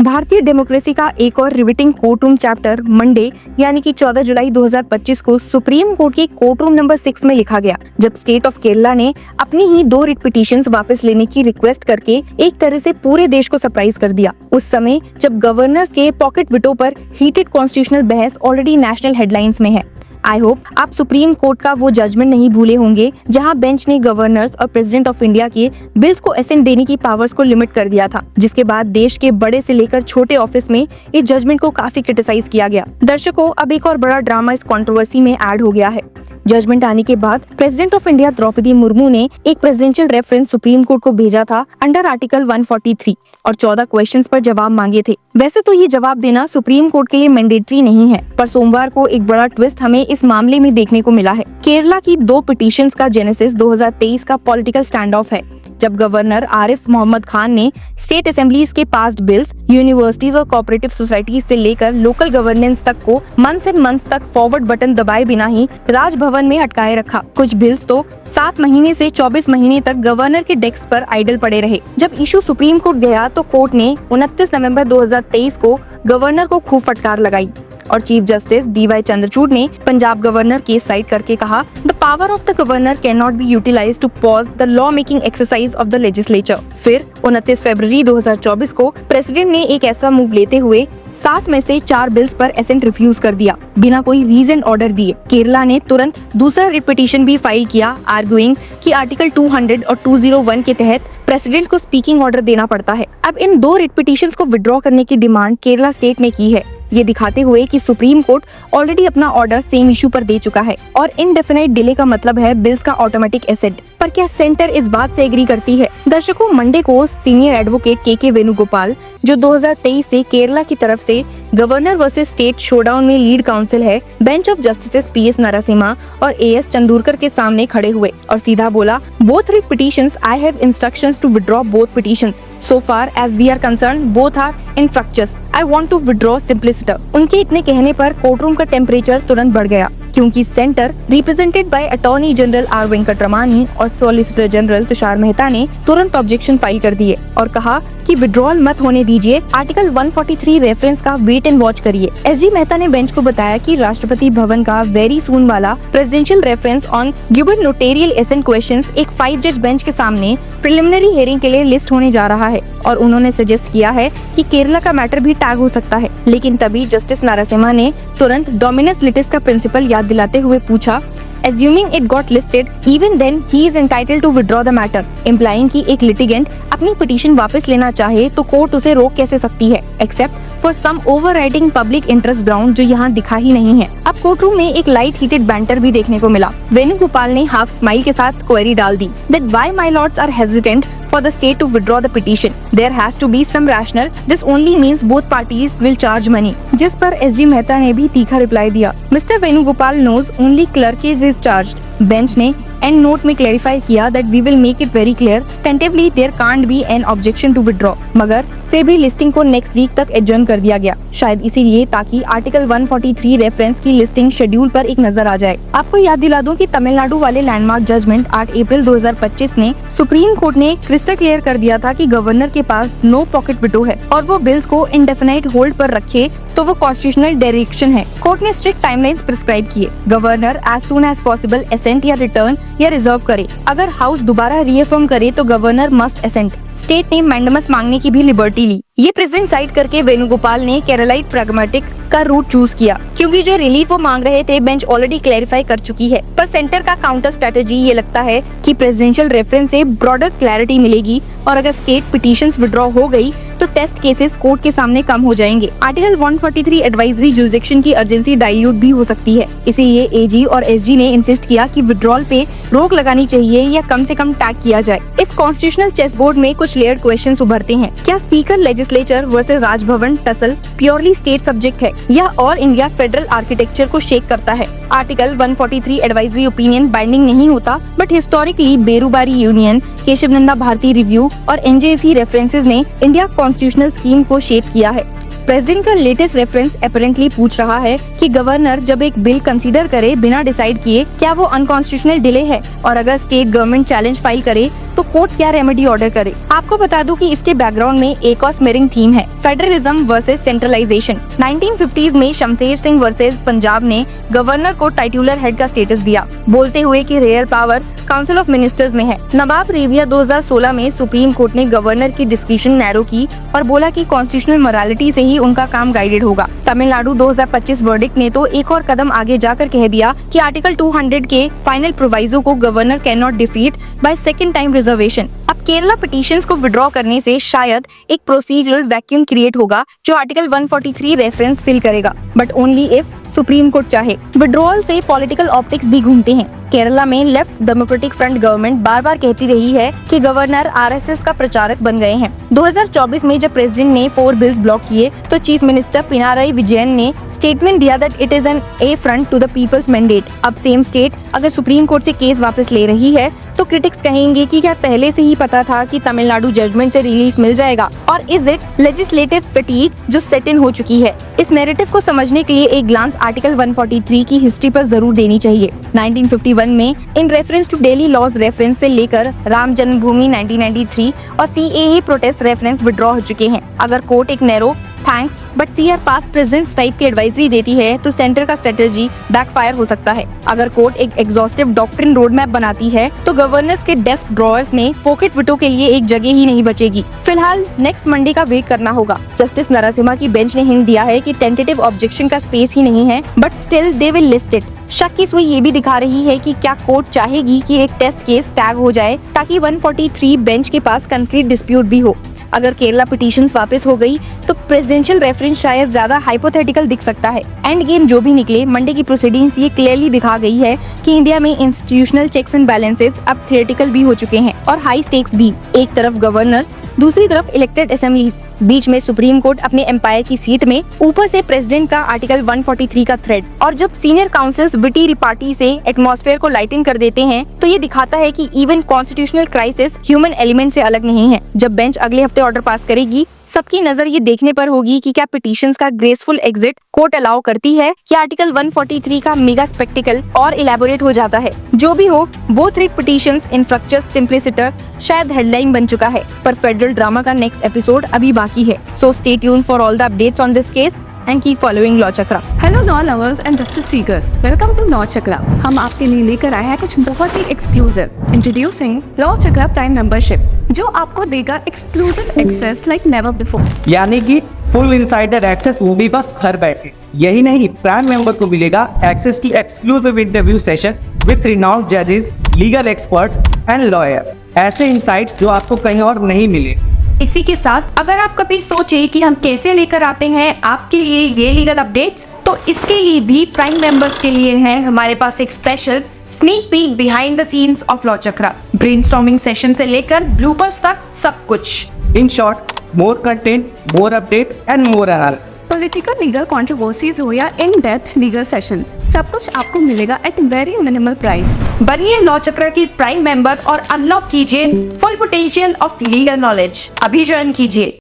भारतीय डेमोक्रेसी का एक और riveting court room chapter Monday यानी कि 14 जुलाई 2025 को सुप्रीम कोर्ट के कोर्ट रूम नंबर 6 में लिखा गया, जब स्टेट ऑफ केरला ने अपनी ही 2 रिट पिटीशंस वापस लेने की रिक्वेस्ट करके एक तरह से पूरे देश को सरप्राइज कर दिया। उस समय जब गवर्नर्स के पॉकेट विटो पर हीटेड कॉन्स्टिट्यूशनल बहस ऑलरेडी नेशनल हेडलाइंस में है। आई होप आप सुप्रीम कोर्ट का वो जजमेंट नहीं भूले होंगे जहां बेंच ने गवर्नर्स और प्रेसिडेंट ऑफ इंडिया के बिल्स को असेंट देने की पावर्स को लिमिट कर दिया था, जिसके बाद देश के बड़े से लेकर छोटे ऑफिस में इस जजमेंट को काफी क्रिटिसाइज किया गया। दर्शकों, अब एक और बड़ा ड्रामा इस कंट्रोवर्सी में ऐड हो गया है। जजमेंट आने के बाद president of India Droupadi Murmu ने एक प्रेसिडेंशियल रेफरेंस सुप्रीम कोर्ट को भेजा था अंडर आर्टिकल 143 और 14 क्वेश्चंस पर जवाब मांगे थे। वैसे तो ये जवाब देना सुप्रीम कोर्ट के लिए मैंडेटरी नहीं है, पर सोमवार को एक बड़ा ट्विस्ट हमें इस मामले में देखने को मिला है। केरला की 2 पिटीशंस का जेनेसिस 2023 का पॉलिटिकल स्टैंड ऑफ है, जब गवर्नर आरिफ मोहम्मद खान ने स्टेट असेंबलीज के पास्ड बिल्स यूनिवर्सिटीज और कोऑपरेटिव सोसाइटीज से लेकर लोकल गवर्नेंस तक को मंथ्स एंड मंथ्स तक फॉरवर्ड बटन दबाए बिना ही राजभवन में अटकाए रखा। कुछ बिल्स तो 7 महीने से 24 महीने तक गवर्नर के डेस्क पर आइडल पड़े रहे। जब इशू सुप्रीम कोर्ट गया तो कोर्ट ने 29 नवंबर 2023 को गवर्नर को खूब फटकार लगाई और चीफ जस्टिस DY चंद्रचूड़ ने पंजाब गवर्नर केस साइड करके कहा, the power of the governor can not be utilised to pause the law making exercise of the legislature. फिर 29 फरवरी 2024 को प्रेसिडेंट ने एक ऐसा मूव लेते हुए 7 में से 4 बिल्स पर असेंट रिफ्यूज कर दिया बिना कोई रीजन ऑर्डर दिए। केरला ने तुरंत दूसरा रिट पिटीशन भी फाइल किया, आर्गुइंग कि आर्टिकल 200 और 201 के तहत प्रेसिडेंट को स्पीकिंग ऑर्डर देना पड़ता है। अब इन 2 रिट पिटीशंस को विड्रॉ करने की डिमांड केरला स्टेट ने की है, ये दिखाते हुए कि सुप्रीम कोर्ट ऑलरेडी अपना ऑर्डर सेम इशू पर दे चुका है और इनडेफिनिट डिले का मतलब है बिल्स का ऑटोमेटिक एसेट। पर क्या सेंटर इस बात से एग्री करती है? दर्शकों, मंडे को सीनियर एडवोकेट के वेणुगोपाल, जो 2023 से केरला की तरफ से गवर्नर वर्सेस स्टेट शोडाउन में लीड काउंसिल है, bench of justice PS Narasimha और AS चंदूरकर के सामने खड़े हुए और सीधा बोला, both writ petitions I have instructions to withdraw both petitions. So far as we are concerned both are infructuous. I want to withdraw simpliciter. उनके इतने कहने पर कोर्टरूम का टेम्परेचर तुरंत बढ़ गया, क्योंकि centre represented by attorney general R Venkataramani और सॉलिसिटर जनरल तुषार मेहता ने तुरंत ऑब्जेक्शन फाइल कर दिए और कहा कि विड्रॉल मत होने दीजिए, आर्टिकल 143 रेफरेंस का वेट एंड वॉच करिए। SG मेहता ने बेंच को बताया कि राष्ट्रपति भवन का वेरी सून वाला presidential reference on gubernatorial assent questions एक 5 जज बेंच के सामने प्रिलिमिनरी हियरिंग के लिए लिस्ट होने जा रहा है और उन्होंने सजेस्ट किया है कि केरला का मैटर भी टैग हो सकता है। लेकिन तभी जस्टिस नरसिम्हा ने तुरंत डोमिनस लिटिस का प्रिंसिपल याद दिलाते हुए पूछा, Assuming it got listed, even then he is entitled to withdraw the matter, implying कि एक लिटिगेंट अपनी पिटीशन वापस लेना चाहे तो कोर्ट उसे रोक कैसे सकती है, except for some overriding public interest ground जो यहाँ दिखा ही नहीं है। अब कोर्ट रूम में एक लाइट हीटेड बैंटर भी देखने को मिला। वेणुगोपाल ने हाफ स्माइल के साथ क्वेरी डाल दी that why my lords are hesitant for the state to withdraw the petition. There has to be some rationale. This only means both parties will charge money. जिस पर SG मेहता ने भी तीखा reply दिया, mister Venugopal knows only clerk is charged. Bench ने end note में clarify किया that we will make it very clear tentatively there can't be an objection to withdraw, मगर फिर भी लिस्टिंग को नेक्स्ट वीक तक एडजर्न कर दिया गया, शायद इसीलिए ताकि आर्टिकल 143 रेफरेंस की लिस्टिंग शेड्यूल पर एक नजर आ जाए। आपको याद दिला दूं कि तमिलनाडु वाले लैंडमार्क जजमेंट 8 अप्रैल 2025 ने सुप्रीम कोर्ट ने क्रिस्टल क्लियर कर दिया था कि गवर्नर के पास नो पॉकेट विटो है और वो बिल्स को इंडेफिनाइट होल्ड पर रखे तो वो कॉन्स्टिट्यूशनल डायरेक्शन है। कोर्ट ने स्ट्रिक्ट टाइमलाइंस प्रिस्क्राइब किए, governor as soon as possible assent या रिटर्न या रिजर्व करे। अगर हाउस दोबारा रीअफर्म करे तो गवर्नर मस्ट असेंट। स्टेट ने मैंडेमस मांगने की भी लिबर्टी ली। ये प्रेसिडेंट साइड करके वेणुगोपाल ने केरलाइट प्रैग्मेटिक का रूट चूज किया, क्योंकि जो रिलीफ वो मांग रहे थे बेंच ऑलरेडी क्लैरिफाई कर चुकी है। पर सेंटर का काउंटर स्ट्रेटेजी ये लगता है कि प्रेसिडेंशियल रेफरेंस से ब्रॉडर क्लैरिटी मिलेगी और अगर स्टेट पिटीशंस विड्रॉ हो गई तो टेस्ट केसेस कोर्ट के सामने कम हो जाएंगे। आर्टिकल 143 एडवाइजरी जुरिसडिक्शन की अर्जेंसी डाइल्यूट भी हो सकती है, इसीलिए AG और SG ने इंसिस्ट किया कि विड्रॉल पे रोक लगानी चाहिए या कम से कम टैग किया जाए। इस कॉन्स्टिट्यूशनल चेस बोर्ड में कुछ लेयर्ड क्वेश्चंस उभरते हैं। क्या speaker legislature versus Raj Bhavan tussle purely state subject है या ऑल इंडिया फेडरल आर्किटेक्चर को शेक करता है? आर्टिकल 143 एडवाइजरी ओपिनियन बाइंडिंग नहीं होता, but historically Berubari union, Keshavananda Bharati review और NJC रेफरेंसेस ने इंडिया कॉन्स्टिट्यूशनल स्कीम को शेप किया है। प्रेसिडेंट का लेटेस्ट रेफरेंस अपेरेंटली पूछ रहा है कि गवर्नर जब एक बिल कंसीडर करे बिना डिसाइड किए क्या वो अनकॉन्स्टिट्यूशनल डिले है, और अगर स्टेट गवर्नमेंट चैलेंज फाइल करे तो तो कोर्ट क्या रेमेडी ऑर्डर करे। आपको बता दूं कि इसके बैकग्राउंड में एक और स्मिरिंग थीम है, फेडरलिज्म वर्सेस सेंट्रलाइजेशन। 1950s में शमशेर सिंह वर्सेस पंजाब ने गवर्नर को टाइटुलर हेड का स्टेटस दिया, बोलते हुए कि real power council of ministers में है। नवाब रेबिया 2016 में सुप्रीम कोर्ट ने गवर्नर की डिस्क्रिप्शन नैरो की और बोला कि कॉन्स्टिट्यूशनल मोरालिटी से ही उनका काम गाइडेड होगा। तमिलनाडु 2025 वर्डिक्ट ने तो एक और कदम आगे जाकर कह दिया कि आर्टिकल 200 के फाइनल प्रोवाइजो को governor can not defeat by second time reservation. अब केरला पिटीशंस को विड्रॉ करने से शायद एक प्रोसीजरल वैक्यूम क्रिएट होगा जो आर्टिकल 143 रेफरेंस फिल करेगा, but only if supreme court चाहे। विड्रॉल से पॉलिटिकल ऑप्टिक्स भी घूमते हैं। केरला में लेफ्ट डेमोक्रेटिक फ्रंट गवर्नमेंट बार बार कहती रही है कि गवर्नर आरएसएस का प्रचारक बन गए हैं। 2024 में जब प्रेसिडेंट ने 4 बिल्स ब्लॉक किए तो चीफ मिनिस्टर पिनाराई विजयन ने स्टेटमेंट दिया that it is an affront to the people's mandate. अब सेम स्टेट अगर सुप्रीम कोर्ट से केस वापस ले रही है तो क्रिटिक्स कहेंगे कि क्या पहले से ही पता था कि तमिलनाडु जजमेंट से रिलीफ मिल जाएगा, और इज इट लेजिस्लेटिव फटीग जो सेट इन हो चुकी है। इस नैरेटिव को समझने के लिए एक ग्लांस आर्टिकल 143 की हिस्ट्री पर जरूर देनी चाहिए। 1951 में in reference to Delhi laws reference से लेकर राम जन्मभूमि 1993 और सीएए प्रोटेस्ट रेफरेंस विड्रॉ हो चुके हैं। अगर कोर्ट एक narrow thanks but CR pass president's type की एडवाइजरी देती है तो सेंटर का स्ट्रेटेजी बैकफायर हो सकता है। अगर कोर्ट एक एग्जॉस्टिव डॉक्ट्रिन रोड मैप बनाती है तो गवर्नर्स के डेस्क ड्रॉअर्स में पॉकेट विटो के लिए एक जगह ही नहीं बचेगी। फिलहाल नेक्स्ट मंडे का वेट करना होगा। जस्टिस नरसिम्हा की बेंच ने हिंट दिया है कि टेंटेटिव ऑब्जेक्शन का स्पेस ही नहीं है, but still they will list it. शक की सुई ये भी दिखा रही है कि क्या कोर्ट चाहेगी कि एक टेस्ट केस टैग हो जाए ताकि 143 बेंच के पास कंक्रीट डिस्प्यूट भी हो। अगर केरला पिटीशंस वापस हो गई तो प्रेसिडेंशियल रेफरेंस शायद ज्यादा हाइपोथेटिकल दिख सकता है। एंड गेम जो भी निकले, मंडे की प्रोसीडिंग्स ये क्लियरली दिखा गई है कि इंडिया में इंस्टीट्यूशनल चेक्स एंड बैलेंसेस अब थियोरेटिकल भी हो चुके हैं और हाई स्टेक्स भी। एक तरफ गवर्नर्स, दूसरी तरफ इलेक्टेड असेंबलीज, बीच में सुप्रीम कोर्ट अपने एम्पायर की सीट में, ऊपर से प्रेसिडेंट का आर्टिकल 143 का थ्रेड। और जब सीनियर काउंसिल्स विटी रिपार्टी से एटमॉस्फेयर को लाइटन कर देते हैं तो ये दिखाता है कि even constitutional crisis human element से अलग नहीं है। जब बेंच अगले हफ्ते ऑर्डर पास करेगी, सबकी नजर ये देखने पर होगी कि क्या पिटीशंस का ग्रेसफुल एग्जिट कोर्ट अलाउ करती है या आर्टिकल 143 का मेगा स्पेक्टिकल और इलेबोरेट हो जाता है। जो भी हो, both writ petitions infructuous simpliciter शायद हेडलाइन बन चुका है, पर फेडरल ड्रामा का नेक्स्ट एपिसोड अभी बाकी है। So stay tuned for all the updates on this case and keep following Law Chakra. Hello law lovers and justice seekers, welcome to Law Chakra. हम आपके लिए लेकर आए हैं कुछ बहुत ही exclusive. Introducing Law Chakra prime membership, जो आपको देगा exclusive access like never before. यानी कि फुल इनसाइडर एक्सेस, वो भी बस घर बैठे। यही नहीं, प्राइम मेंबर को मिलेगा access to exclusive interview session with renowned जजेस, लीगल एक्सपर्ट्स एंड लॉयर्स। ऐसे इनसाइट्स जो आपको कहीं और नहीं मिले। इसी के साथ अगर आप कभी सोचे कि हम कैसे लेकर आते हैं आपके लिए ये लीगल अपडेट्स, तो इसके लिए भी प्राइम मेंबर्स के लिए है हमारे पास एक special sneak peek behind the scenes of law chakra. Brainstorming session से लेकर ब्लूपर्स तक सब कुछ। In short, more content, more update and more analysis. Political legal controversies हो या इन डेप्थ लीगल सेशंस, सब कुछ आपको मिलेगा एट वेरी मिनिमल प्राइस। बनिए लॉ चक्र की प्राइम मेंबर और अनलॉक कीजिए full potential of legal knowledge. अभी ज्वाइन कीजिए।